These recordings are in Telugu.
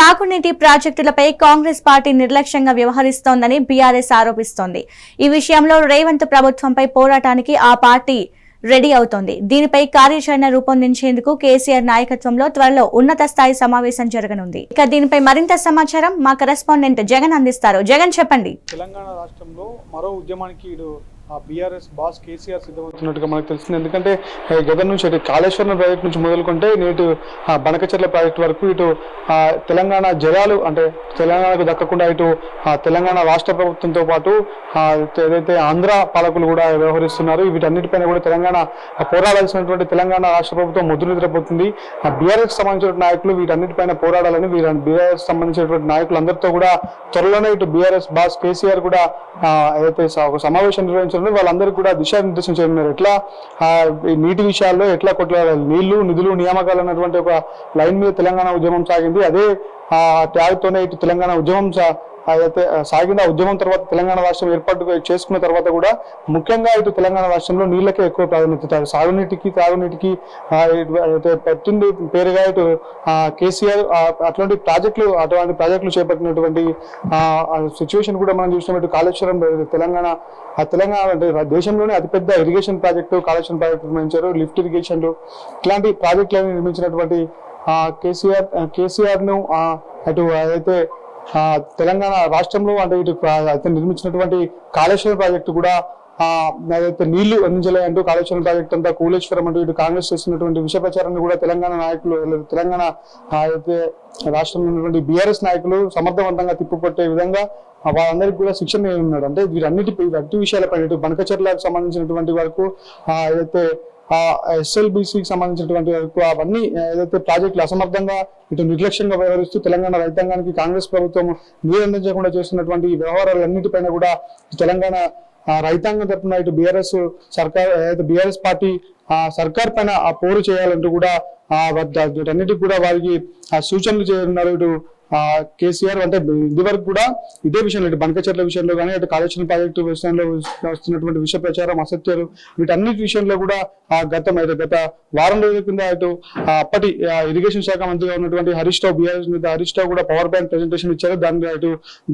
సాగునీటి ప్రాజెక్టులపై కాంగ్రెస్ పార్టీ నిర్లక్ష్యంగా వ్యవహరిస్తోందని బీఆర్ఎస్ ఆరోపిస్తోంది. ఈ విషయంలో రేవంత్ ప్రభుత్వంపై పోరాటానికి ఆ పార్టీ రెడీ అవుతోంది. దీనిపై కార్యాచరణ రూపొందించేందుకు కేసీఆర్ నాయకత్వంలో త్వరలో ఉన్నత స్థాయి సమావేశం జరగనుంది. ఇక దీనిపై మరింత సమాచారం మా కరెస్పాండెంట్ జగన్ అందిస్తారు. జగన్ చెప్పండి. తెలంగాణ రాష్ట్రంలో మరో ఉద్యమానికి బీఆర్ఎస్ బాస్ కేసీఆర్ సిద్ధమవుతున్నట్టుగా మనకు తెలిసింది. ఎందుకంటే గతం నుంచి అటు కాళేశ్వరం ప్రాజెక్ట్ నుంచి మొదలుకుంటే నేటి బనకచెర్ల ప్రాజెక్టు వరకు ఇటు తెలంగాణ జలాలు అంటే తెలంగాణకు దక్కకుండా ఇటు తెలంగాణ రాష్ట్ర ప్రభుత్వంతో పాటు ఏదైతే ఆంధ్ర పాలకులు కూడా వ్యవహరిస్తున్నారు. వీటన్నిటిపైన కూడా తెలంగాణ పోరాడాల్సినటువంటి తెలంగాణ రాష్ట్ర ప్రభుత్వం ముద్దు నిద్రపోతుంది. బీఆర్ఎస్ సంబంధించిన నాయకులు వీటన్నిటిపైన పోరాడాలని బీఆర్ఎస్ సంబంధించినటువంటి నాయకులందరితో కూడా త్వరలోనే ఇటు బీఆర్ఎస్ బాస్ కేసీఆర్ కూడా ఏదైతే ఒక సమావేశం నిర్వహించారు. వాళ్ళందరికీ కూడా దిశానిర్దేశం చేయనున్నారు. ఎట్లా నీటి విషయాల్లో ఎట్లా కొట్లాడాలి, నీళ్లు నిధులు నియామకాలు అన్నటువంటి ఒక లైన్ మీద తెలంగాణ ఉద్యమం సాగింది. అదే ట్యాగ్ తోనే ఇటు తెలంగాణ ఉద్యమం అయితే సాగింది. ఆ ఉద్యమం తర్వాత తెలంగాణ రాష్ట్రం ఏర్పాటు చేసుకున్న తర్వాత కూడా ముఖ్యంగా ఇటు తెలంగాణ రాష్ట్రంలో నీళ్లకే ఎక్కువ ప్రాధాన్యత, సాగునీటికి తాగునీటికి పెట్టింది పేరుగా ఇటు కేసీఆర్ అటువంటి ప్రాజెక్టులు చేపట్టినటువంటి సిచ్యువేషన్ కూడా మనం చూసినాం. ఇటు కాళేశ్వరం తెలంగాణ అంటే దేశంలోనే అతిపెద్ద ఇరిగేషన్ ప్రాజెక్టు కాళేశ్వరం ప్రాజెక్టు నిర్మించారు. లిఫ్ట్ ఇరిగేషన్లు ఇట్లాంటి ప్రాజెక్టులను నిర్మించినటువంటి కేసీఆర్ ను అటు ఏదైతే తెలంగాణ రాష్ట్రంలో అంటే ఇటు నిర్మించినటువంటి కాళేశ్వరం ప్రాజెక్టు కూడా ఏదైతే నీళ్లు అందించలేదంటూ కాళేశ్వరం ప్రాజెక్ట్ అంతా కూలేశ్వరం అంటూ ఇటు కాంగ్రెస్ చేస్తున్నటువంటి విష ప్రచారాన్ని కూడా తెలంగాణ నాయకులు తెలంగాణ అయితే రాష్ట్రంలో ఉన్నటువంటి బీఆర్ఎస్ నాయకులు సమర్థవంతంగా తిప్పుకొట్టే విధంగా వాళ్ళందరికీ కూడా శిక్షణ ఉన్నాడు. అంటే వీటి విషయాలపై ఇటు బనకచెర్లకు సంబంధించినటువంటి వరకు ఏదైతే ఎస్ఎల్బిసికి సంబంధించినటువంటి వరకు అవన్నీ ఏదైతే ప్రాజెక్టులు అసమర్థంగా ఇటు నిర్లక్ష్యంగా వ్యవహరిస్తూ తెలంగాణ రైతాంగానికి కాంగ్రెస్ ప్రభుత్వం నీరు అందించకుండా చేస్తున్నటువంటి వ్యవహారాలన్నిటిపైన కూడా తెలంగాణ రైతాంగం తరఫున ఇటు బీఆర్ఎస్ సర్కార్ ఏదైతే బీఆర్ఎస్ పార్టీ సర్కార్ పైన పోరు చేయాలంటూ కూడా వీటన్నిటికి కూడా వారికి సూచనలు చేయనున్నారు. ఇటు కేసీఆర్ అంటే ఇదివరకు కూడా ఇదే విషయంలో ఇటు బనకచెర్ల విషయంలో కానీ అటు కాళేశ్వరం ప్రాజెక్టు విషయంలో వస్తున్నటువంటి విష ప్రచారం అసత్యాలు వీటన్నిటి విషయంలో కూడా గత వారం రోజుల కింద ఇటు అప్పటి ఇరిగేషన్ శాఖ మంత్రిగా ఉన్నటువంటి హరీష్ రావు బీఆర్ఎస్ నేత హరీష్ రావు కూడా పవర్ పాయింట్ ప్రెజెంటేషన్ ఇచ్చారు.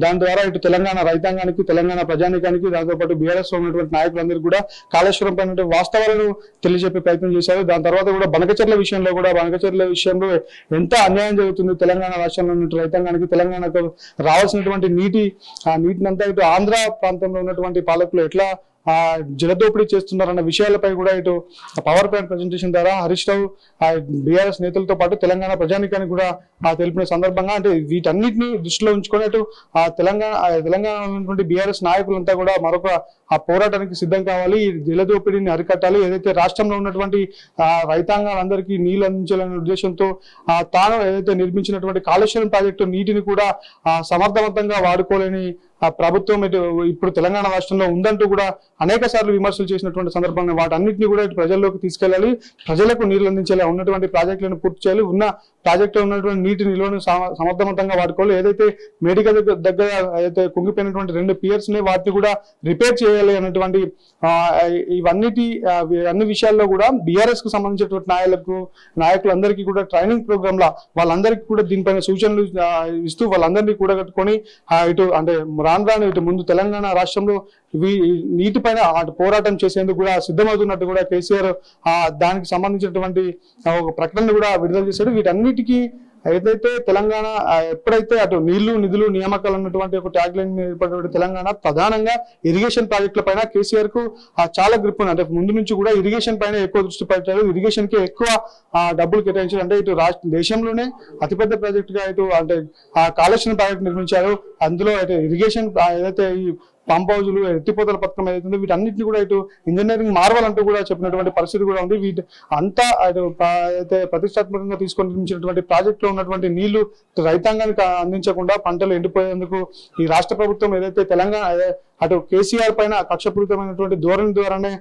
దాని ద్వారా ఇటు తెలంగాణ రైతాంగానికి తెలంగాణ ప్రజానికానికి దాంతోపాటు బీఆర్ఎస్ లో ఉన్నటువంటి నాయకులందరికీ కూడా కాళేశ్వరం పైన వాస్తవాలను తెలియజెప్పే ప్రయత్నం చేశారు. దాని తర్వాత కూడా బనకచెర్ల విషయంలో ఎంత అన్యాయం జరుగుతుంది తెలంగాణ రాష్ట్రంలో ఉన్నటువంటి రైతాంగానికి తెలంగాణకు రావాల్సినటువంటి నీటినంతా ఇటు ఆంధ్ర ప్రాంతంలో ఉన్నటువంటి పాలకులు ఎట్లా జలదోపిడీ చేస్తున్నారన్న విషయాలపై కూడా ఇటు పవర్ పాయింట్ ప్రెజెంటేషన్ ద్వారా హరీష్ రావు బీఆర్ఎస్ నేతలతో పాటు తెలంగాణ ప్రజానికానికి కూడా తెలిపిన సందర్భంగా అంటే వీటన్నిటిని దృష్టిలో ఉంచుకొని అటు తెలంగాణ ఉన్నటువంటి బీఆర్ఎస్ నాయకులంతా కూడా మరొక పోరాటానికి సిద్ధం కావాలి. ఈ జలదోపిడీని అరికట్టాలి. ఏదైతే రాష్ట్రంలో ఉన్నటువంటి రైతాంగాలందరికీ నీళ్లు అందించాలనే ఉద్దేశంతో తాను ఏదైతే నిర్మించినటువంటి కాళేశ్వరం ప్రాజెక్టు నీటిని కూడా సమర్థవంతంగా వాడుకోలేని ప్రభుత్వం ఇప్పుడు తెలంగాణ రాష్ట్రంలో ఉందంటూ కూడా అనేక సార్లు విమర్శలు చేసినటువంటి సందర్భంగా వాటన్నిటిని కూడా ప్రజల్లోకి తీసుకెళ్లాలి. ప్రజలకు నీళ్లు అందించేలా ఉన్నటువంటి ప్రాజెక్టులను పూర్తి చేయాలి. ఉన్న ప్రాజెక్టులో ఉన్నటువంటి నీటి నిల్వను సమర్థవంతంగా వాడుకోవాలి. ఏదైతే మేడిగల్ దగ్గర ఏదైతే కుంగిపోయినటువంటి 2 పియర్స్ ని వాటిని కూడా రిపేర్ చేయాలి అన్నటువంటి అన్ని విషయాల్లో కూడా బీఆర్ఎస్ కు సంబంధించినటువంటి నాయకులందరికీ కూడా ట్రైనింగ్ ప్రోగ్రామ్ లా వాళ్ళందరికీ కూడా దీనిపైన సూచనలు ఇస్తూ వాళ్ళందరినీ కూడా కట్టుకొని ఇటు అంటే రాను ఇటు ముందు తెలంగాణ రాష్ట్రంలో నీటిపైన పోరాటం చేసేందుకు కూడా సిద్ధమవుతున్నట్టు కూడా కేసీఆర్ దానికి సంబంధించినటువంటి ఒక ప్రకటన కూడా విడుదల చేశాడు. వీటన్నిటికీ ఏదైతే తెలంగాణ ఎప్పుడైతే అటు నీళ్లు నిధులు నియామకాలు అన్నటువంటి ఒక ట్యాగ్ లైన్ ఏర్పడినటువంటి తెలంగాణ ప్రధానంగా ఇరిగేషన్ ప్రాజెక్టుల పైన కేసీఆర్ కు చాలా గ్రిప్ ఉంది. అంటే ముందు నుంచి కూడా ఇరిగేషన్ పైన ఎక్కువ దృష్టి పెట్టారు. ఇరిగేషన్ కి ఎక్కువ డబ్బులు కేటాయించారు. అంటే ఇటు దేశంలోనే అతిపెద్ద ప్రాజెక్టుగా ఇటు అంటే కాళేశ్వరం ప్రాజెక్టు నిర్మించారు. అందులో అయితే ఇరిగేషన్ ఏదైతే ఈ పంప్ హౌజులు ఎత్తిపోతల పథకం ఏదైతుందో వీటన్నిటిని కూడా ఇటు ఇంజనీరింగ్ మార్వల్ కూడా చెప్పినటువంటి పరిస్థితి కూడా ఉంది. అంతా అయితే ప్రతిష్టాత్మకంగా తీసుకొని నిర్మించినటువంటి ప్రాజెక్టులో ఉన్నటువంటి నీళ్లు రైతాంగానికి అందించకుండా పంటలు ఎండిపోయేందుకు ఈ రాష్ట్ర ప్రభుత్వం ఏదైతే తెలంగాణ అటు కేసీఆర్ పైన కక్షపూరితమైనటువంటి ధోరణి ద్వారానే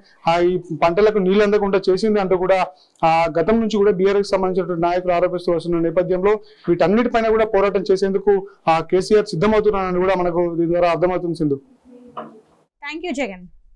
ఈ పంటలకు నీళ్లు అందకుండా చేసింది అంటూ కూడా గతం నుంచి కూడా బీఆర్ఎస్ సంబంధించినటువంటి నాయకులు ఆరోపిస్తూ వస్తున్న నేపథ్యంలో వీటన్నిటిపైన కూడా పోరాటం చేసేందుకు కేసీఆర్ సిద్ధమవుతున్నారని కూడా మనకు దీని ద్వారా అర్థమవుతుంది. సింధు. Thank you, Jagan.